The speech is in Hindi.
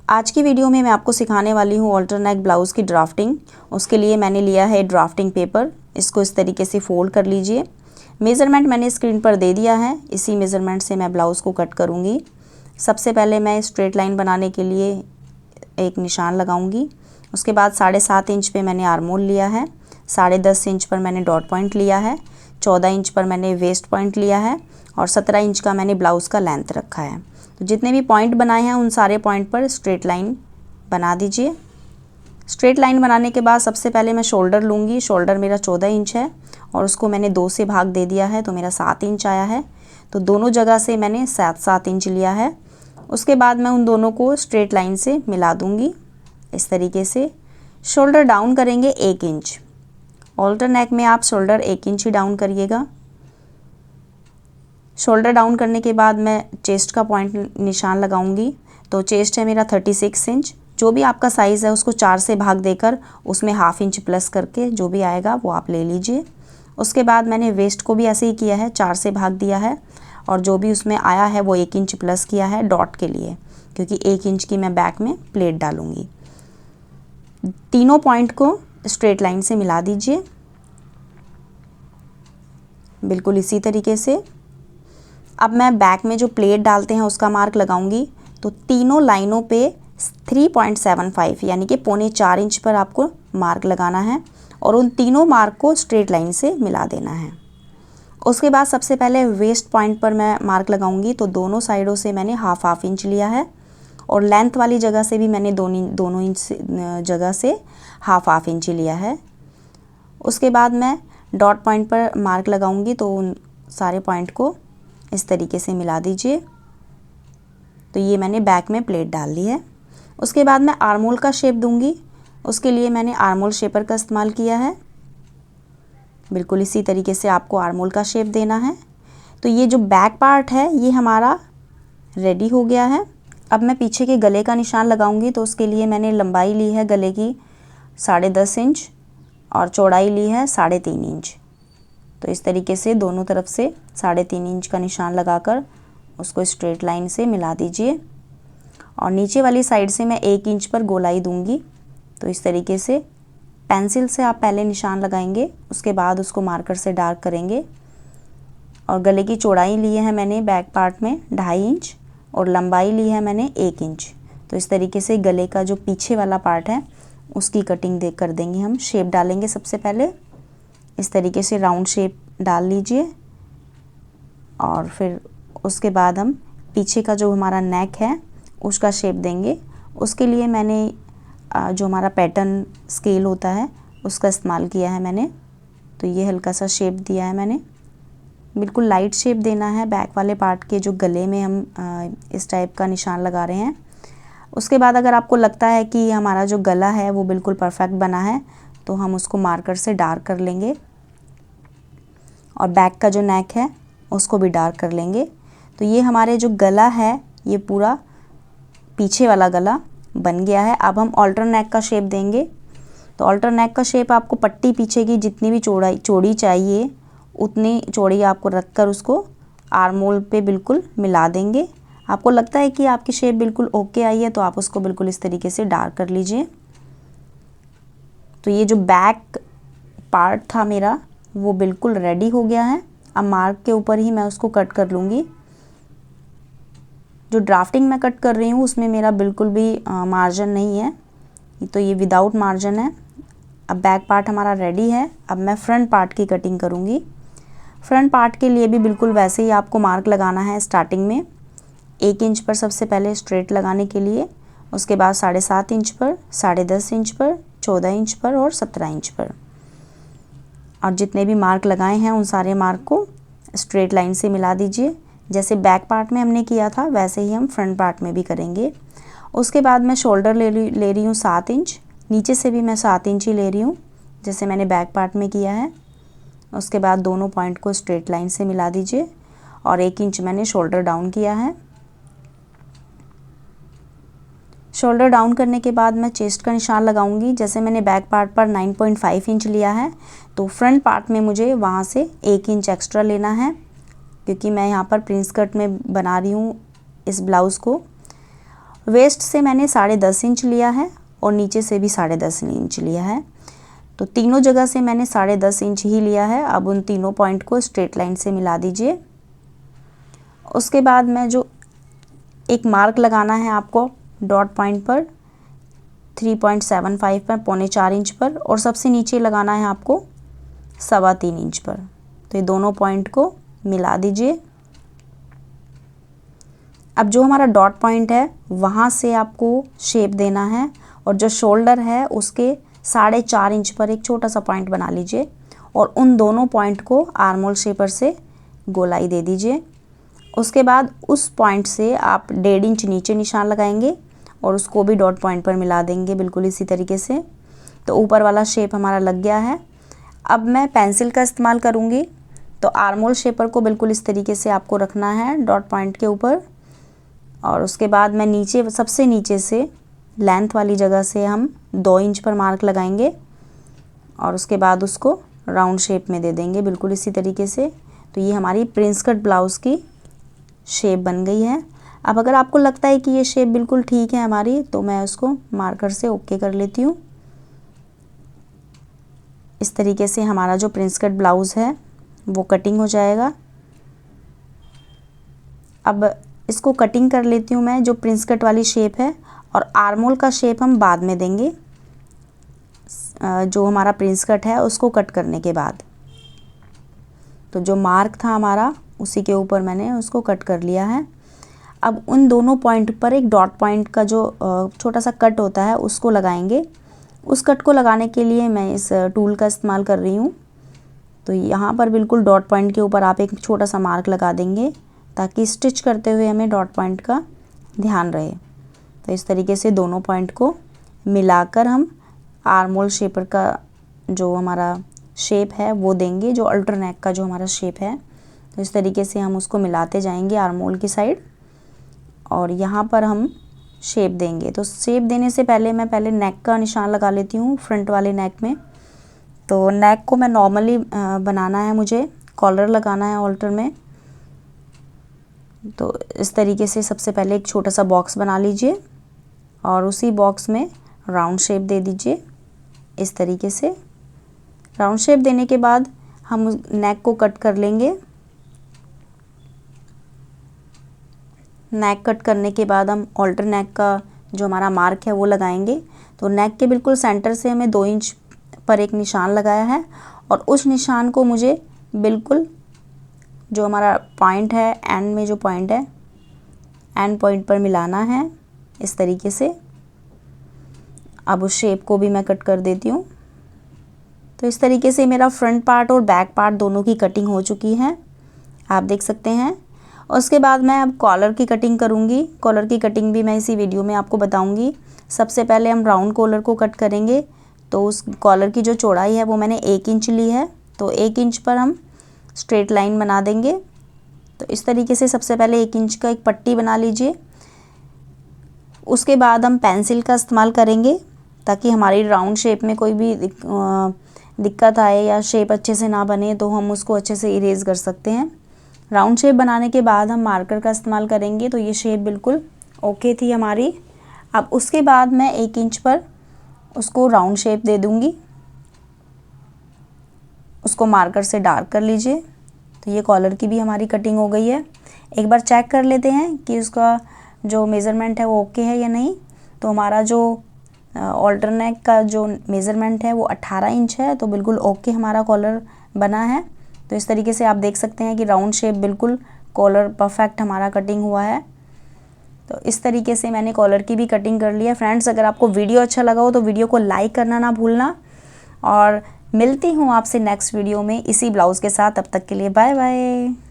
आज की वीडियो में मैं आपको सिखाने वाली हूँ अल्टर नेक ब्लाउज़ की ड्राफ्टिंग। उसके लिए मैंने लिया है ड्राफ्टिंग पेपर। इसको इस तरीके से फोल्ड कर लीजिए। मेज़रमेंट मैंने स्क्रीन पर दे दिया है, इसी मेज़रमेंट से मैं ब्लाउज़ को कट करूँगी। सबसे पहले मैं स्ट्रेट लाइन बनाने के लिए एक निशान लगाऊँगी। उसके बाद 7.5 इंच पे मैंने आर्मोल लिया है, 10.5 इंच पर मैंने डॉट पॉइंट लिया है, 14 इंच पर मैंने वेस्ट पॉइंट लिया है और 17 इंच का मैंने ब्लाउज़ का लेंथ रखा है। तो जितने भी पॉइंट बनाए हैं उन सारे पॉइंट पर स्ट्रेट लाइन बना दीजिए। स्ट्रेट लाइन बनाने के बाद सबसे पहले मैं शोल्डर लूँगी। शोल्डर मेरा 14 इंच है और उसको मैंने 2 से भाग दे दिया है तो मेरा 7 इंच आया है। तो दोनों जगह से मैंने 7-7 इंच लिया है। उसके बाद मैं उन दोनों को स्ट्रेट लाइन से मिला दूँगी। इस तरीके से शोल्डर डाउन करेंगे 1 इंच। अल्टर नेक में आप शोल्डर 1 इंच ही डाउन करिएगा। शोल्डर डाउन करने के बाद मैं चेस्ट का पॉइंट निशान लगाऊंगी। तो चेस्ट है मेरा 36 इंच। जो भी आपका साइज़ है उसको 4 से भाग देकर उसमें ½ इंच प्लस करके जो भी आएगा वो आप ले लीजिए। उसके बाद मैंने वेस्ट को भी ऐसे ही किया है, 4 से भाग दिया है और जो भी उसमें आया है वो 1 इंच प्लस किया है डॉट के लिए, क्योंकि 1 इंच की मैं बैक में प्लेट डालूँगी। तीनों पॉइंट को स्ट्रेट लाइन से मिला दीजिए, बिल्कुल इसी तरीके से। अब मैं बैक में जो प्लेट डालते हैं उसका मार्क लगाऊंगी। तो तीनों लाइनों पे 3.75 यानी कि 3.25 इंच पर आपको मार्क लगाना है और उन तीनों मार्क को स्ट्रेट लाइन से मिला देना है। उसके बाद सबसे पहले वेस्ट पॉइंट पर मैं मार्क लगाऊंगी। तो दोनों साइडों से मैंने ½ इंच लिया है और लेंथ वाली जगह से भी मैंने दोनों इंच जगह से ½ इंच लिया है। उसके बाद मैं डॉट पॉइंट पर मार्क लगाऊंगी। तो उन सारे पॉइंट को इस तरीके से मिला दीजिए। तो ये मैंने बैक में प्लेट डाल ली है। उसके बाद मैं आर्मोल का शेप दूंगी। उसके लिए मैंने आर्मोल शेपर का इस्तेमाल किया है। बिल्कुल इसी तरीके से आपको आर्मोल का शेप देना है। तो ये जो बैक पार्ट है ये हमारा रेडी हो गया है। अब मैं पीछे के गले का निशान लगाऊंगी। तो उसके लिए मैंने लंबाई ली है गले की 10.5 इंच और चौड़ाई ली है 3.5 इंच। तो इस तरीके से दोनों तरफ से 3.5 इंच का निशान लगाकर उसको स्ट्रेट लाइन से मिला दीजिए और नीचे वाली साइड से मैं 1 इंच पर गोलाई दूंगी। तो इस तरीके से पेंसिल से आप पहले निशान लगाएंगे, उसके बाद उसको मार्कर से डार्क करेंगे। और गले की चौड़ाई ली है मैंने बैक पार्ट में 2.5 इंच और लंबाई ली है मैंने 1 इंच। तो इस तरीके से गले का जो पीछे वाला पार्ट है उसकी कटिंग कर देंगे हम। शेप डालेंगे सबसे पहले इस तरीके से राउंड शेप डाल लीजिए और फिर उसके बाद हम पीछे का जो हमारा नेक है उसका शेप देंगे। उसके लिए मैंने जो हमारा पैटर्न स्केल होता है उसका इस्तेमाल किया है मैंने। तो ये हल्का सा शेप दिया है मैंने, बिल्कुल लाइट शेप देना है बैक वाले पार्ट के जो गले में हम इस टाइप का निशान लगा रहे हैं। उसके बाद अगर आपको लगता है कि हमारा जो गला है वो बिल्कुल परफेक्ट बना है तो हम उसको मार्कर से डार्क कर लेंगे और बैक का जो नेक है उसको भी डार्क कर लेंगे। तो ये हमारे जो गला है ये पूरा पीछे वाला गला बन गया है। अब हम अल्टर नेक का शेप देंगे। तो अल्टर नेक का शेप आपको पट्टी पीछे की जितनी भी चौड़ी चाहिए उतनी चौड़ी आपको रखकर उसको आर्मोल पे बिल्कुल मिला देंगे। आपको लगता है कि आपकी शेप बिल्कुल ओके आई है तो आप उसको बिल्कुल इस तरीके से डार्क कर लीजिए। तो ये जो बैक पार्ट था मेरा वो बिल्कुल रेडी हो गया है। अब मार्क के ऊपर ही मैं उसको कट कर लूँगी। जो ड्राफ्टिंग मैं कट कर रही हूँ उसमें मेरा बिल्कुल भी मार्जिन नहीं है, तो ये विदाउट मार्जिन है। अब बैक पार्ट हमारा रेडी है। अब मैं फ्रंट पार्ट की कटिंग करूँगी। फ्रंट पार्ट के लिए भी बिल्कुल वैसे ही आपको मार्क लगाना है। स्टार्टिंग में 1 इंच पर सबसे पहले स्ट्रेट लगाने के लिए, उसके बाद 7.5 इंच पर, 10.5 इंच पर, 14 इंच पर और 17 इंच पर। और जितने भी मार्क लगाए हैं उन सारे मार्क को स्ट्रेट लाइन से मिला दीजिए। जैसे बैक पार्ट में हमने किया था वैसे ही हम फ्रंट पार्ट में भी करेंगे। उसके बाद मैं शोल्डर ले रही हूँ 7 इंच, नीचे से भी मैं 7 इंच ही ले रही हूँ जैसे मैंने बैक पार्ट में किया है। उसके बाद दोनों पॉइंट को स्ट्रेट लाइन से मिला दीजिए और 1 इंच मैंने शोल्डर डाउन किया है। शोल्डर डाउन करने के बाद मैं चेस्ट का निशान लगाऊंगी। जैसे मैंने बैक पार्ट पर 9.5 इंच लिया है तो फ्रंट पार्ट में मुझे वहाँ से 1 इंच एक्स्ट्रा लेना है, क्योंकि मैं यहाँ पर प्रिंस कट में बना रही हूँ इस ब्लाउज़ को। वेस्ट से मैंने 10.5 इंच लिया है और नीचे से भी 10.5 इंच लिया है, तो तीनों जगह से मैंने 10.5 इंच ही लिया है। अब उन तीनों पॉइंट को स्ट्रेट लाइन से मिला दीजिए। उसके बाद मैं जो एक मार्क लगाना है आपको डॉट पॉइंट पर 3.75 पर, 3.25 इंच पर, और सबसे नीचे लगाना है आपको 3.25 इंच पर। तो ये दोनों पॉइंट को मिला दीजिए। अब जो हमारा डॉट पॉइंट है वहाँ से आपको शेप देना है, और जो शोल्डर है उसके 4.5 इंच पर एक छोटा सा पॉइंट बना लीजिए और उन दोनों पॉइंट को आर्म होल शेपर से गोलाई दे दीजिए। उसके बाद उस पॉइंट से आप 1.5 इंच नीचे निशान लगाएंगे और उसको भी डॉट पॉइंट पर मिला देंगे बिल्कुल इसी तरीके से। तो ऊपर वाला शेप हमारा लग गया है। अब मैं पेंसिल का इस्तेमाल करूँगी, तो आर्म होल शेपर को बिल्कुल इस तरीके से आपको रखना है डॉट पॉइंट के ऊपर, और उसके बाद मैं नीचे सबसे नीचे से लेंथ वाली जगह से हम 2 इंच पर मार्क लगाएंगे और उसके बाद उसको राउंड शेप में दे देंगे बिल्कुल इसी तरीके से। तो ये हमारी प्रिंस कट ब्लाउज़ की शेप बन गई है। अब अगर आपको लगता है कि ये शेप बिल्कुल ठीक है हमारी, तो मैं उसको मार्कर से ओके कर लेती हूँ। इस तरीके से हमारा जो प्रिंस कट ब्लाउज़ है वो कटिंग हो जाएगा। अब इसको कटिंग कर लेती हूँ मैं, जो प्रिंस कट वाली शेप है, और आर्म होल का शेप हम बाद में देंगे जो हमारा प्रिंस कट है उसको कट करने के बाद। तो जो मार्क था हमारा उसी के ऊपर मैंने उसको कट कर लिया है। अब उन दोनों पॉइंट पर एक डॉट पॉइंट का जो छोटा सा कट होता है उसको लगाएंगे। उस कट को लगाने के लिए मैं इस टूल का इस्तेमाल कर रही हूँ। तो यहाँ पर बिल्कुल डॉट पॉइंट के ऊपर आप एक छोटा सा मार्क लगा देंगे ताकि स्टिच करते हुए हमें डॉट पॉइंट का ध्यान रहे। तो इस तरीके से दोनों पॉइंट को मिलाकर हम आर्म होल शेपर का जो हमारा शेप है वो देंगे, जो अल्टर नेक का जो हमारा शेप है। तो इस तरीके से हम उसको मिलाते जाएंगे आर्म होल की साइड, और यहाँ पर हम शेप देंगे। तो शेप देने से पहले मैं नेक का निशान लगा लेती हूँ फ्रंट वाले नेक में। तो नेक को मैं नॉर्मली बनाना है, मुझे कॉलर लगाना है ऑल्टर में। तो इस तरीके से सबसे पहले एक छोटा सा बॉक्स बना लीजिए और उसी बॉक्स में राउंड शेप दे दीजिए। इस तरीके से राउंड शेप देने के बाद हम नेक को कट कर लेंगे। नेक कट करने के बाद हम ऑल्टर नेक का जो हमारा मार्क है वो लगाएंगे। तो नेक के बिल्कुल सेंटर से हमें 2 इंच पर एक निशान लगाया है, और उस निशान को मुझे बिल्कुल जो हमारा पॉइंट है एंड में जो पॉइंट है एंड पॉइंट पर मिलाना है इस तरीके से। अब उस शेप को भी मैं कट कर देती हूँ। तो इस तरीके से मेरा फ्रंट पार्ट और बैक पार्ट दोनों की कटिंग हो चुकी है, आप देख सकते हैं। उसके बाद मैं अब कॉलर की कटिंग करूँगी। कॉलर की कटिंग भी मैं इसी वीडियो में आपको बताऊँगी। सबसे पहले हम राउंड कॉलर को कट करेंगे। तो उस कॉलर की जो चौड़ाई है वो मैंने 1 इंच ली है, तो 1 इंच पर हम स्ट्रेट लाइन बना देंगे। तो इस तरीके से सबसे पहले 1 इंच का एक पट्टी बना लीजिए। उसके बाद हम पेंसिल का इस्तेमाल करेंगे ताकि हमारी राउंड शेप में कोई भी दिक्कत आए या शेप अच्छे से ना बने तो हम उसको अच्छे से इरेज कर सकते हैं। राउंड शेप बनाने के बाद हम मार्कर का इस्तेमाल करेंगे। तो ये शेप बिल्कुल ओके थी हमारी। अब उसके बाद मैं 1 इंच पर उसको राउंड शेप दे दूँगी। उसको मार्कर से डार्क कर लीजिए। तो ये कॉलर की भी हमारी कटिंग हो गई है। एक बार चेक कर लेते हैं कि उसका जो मेज़रमेंट है वो ओके है या नहीं। तो हमारा जो ऑल्टर नेक का जो मेज़रमेंट है वो 18 इंच है, तो बिल्कुल ओके हमारा कॉलर बना है। तो इस तरीके से आप देख सकते हैं कि राउंड शेप बिल्कुल कॉलर परफेक्ट हमारा कटिंग हुआ है। तो इस तरीके से मैंने कॉलर की भी कटिंग कर ली है। फ्रेंड्स, अगर आपको वीडियो अच्छा लगा हो तो वीडियो को लाइक करना ना भूलना, और मिलती हूँ आपसे नेक्स्ट वीडियो में इसी ब्लाउज़ के साथ। तब तक के लिए बाय बाय।